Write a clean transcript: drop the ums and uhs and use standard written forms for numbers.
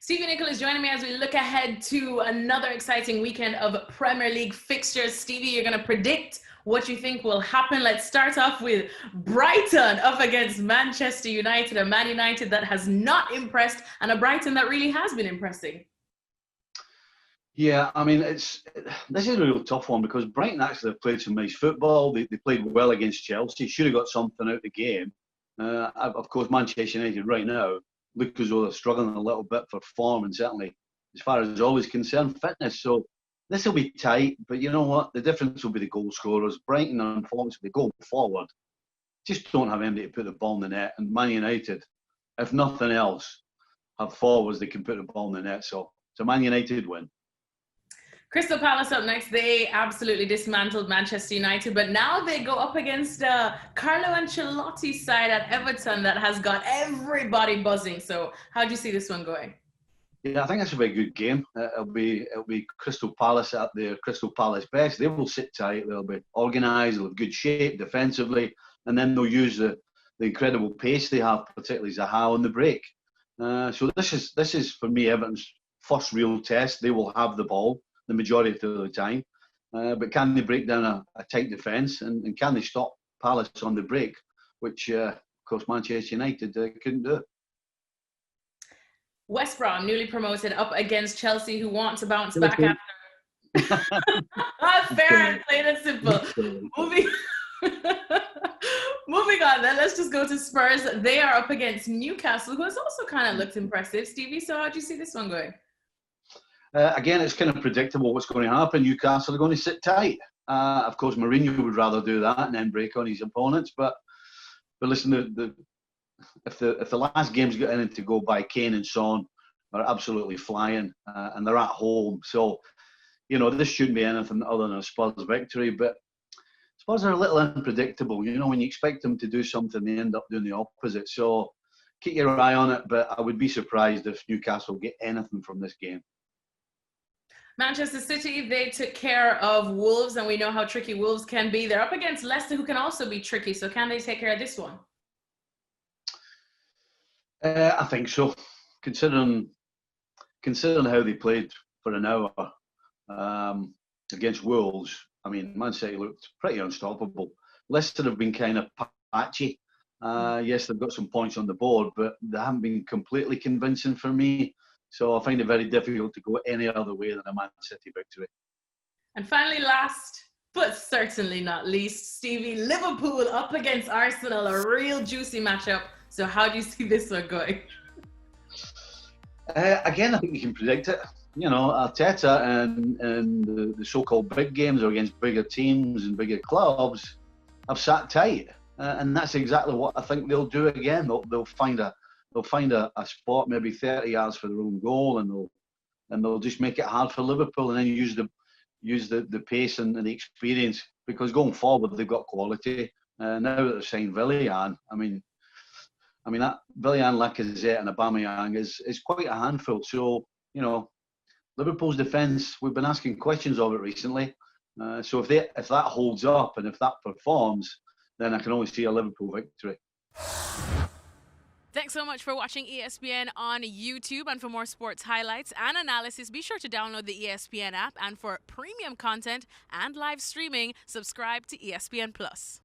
Stevie Nicol is joining me as we look ahead to another exciting weekend of Premier League fixtures. Stevie, you're going to predict what you think will happen. Let's start off with Brighton up against Manchester United, a Man United that has not impressed and a Brighton that really has been impressing. Yeah, I mean, this is a real tough one because Brighton actually have played some nice football. They played well against Chelsea. Should have got something out of the game. Of course, Manchester United right now look as though they're struggling a little bit for form and certainly, as far as always concerned, fitness. So this will be tight, but you know what? The difference will be the goal scorers. Brighton, unfortunately, go forward, just don't have anybody to put the ball in the net. And Man United, if nothing else, have forwards that can put the ball in the net. So it's a Man United win. Crystal Palace up next. They absolutely dismantled Manchester United, but now they go up against Carlo Ancelotti's side at Everton that has got everybody buzzing. So how do you see this one going? Yeah, I think that's a very good game. It'll be Crystal Palace at their Crystal Palace best. They will sit tight. They'll be organised. They'll have good shape defensively, and then they'll use the incredible pace they have, particularly Zaha on the break. So this is for me Everton's first real test. They will have the ball the majority of the time. But can they break down a tight defence and can they stop Palace on the break, which, of course, Manchester United couldn't do. West Brom, newly promoted, up against Chelsea, who want to bounce back after. Fair and plain and simple. Moving on then, let's just go to Spurs. They are up against Newcastle, who has also kind of looked impressive. Stevie, so how do you see this one going? Again, it's kind of predictable what's going to happen. Newcastle are going to sit tight. Of course, Mourinho would rather do that and then break on his opponents. But listen, if the last game's got anything to go by, Kane and Son are absolutely flying, and they're at home. So, you know, this shouldn't be anything other than a Spurs victory. But Spurs are a little unpredictable. You know, when you expect them to do something, they end up doing the opposite. So keep your eye on it. But I would be surprised if Newcastle get anything from this game. Manchester City, they took care of Wolves, and we know how tricky Wolves can be. They're up against Leicester, who can also be tricky. So can they take care of this one? I think so. Considering how they played for an hour against Wolves, I mean, Man City looked pretty unstoppable. Leicester have been kind of patchy. Yes, they've got some points on the board, but they haven't been completely convincing for me. So I find it very difficult to go any other way than a Man City victory. And finally, last, but certainly not least, Stevie, Liverpool up against Arsenal, a real juicy matchup. So how do you see this one going? Again, I think you can predict it. You know, Arteta and the so-called big games or against bigger teams and bigger clubs have sat tight. And that's exactly what I think they'll do again. They'll find a spot maybe 30 yards for their own goal, and they'll just make it hard for Liverpool, and then use the pace and the experience, because going forward they've got quality. Now that they've signed Willian, I mean that Willian, Lacazette, and Aubameyang is quite a handful. So you know, Liverpool's defence, we've been asking questions of it recently. So if that holds up and if that performs, then I can only see a Liverpool victory. Thanks so much for watching ESPN on YouTube. And for more sports highlights and analysis, be sure to download the ESPN app. And for premium content and live streaming, subscribe to ESPN Plus.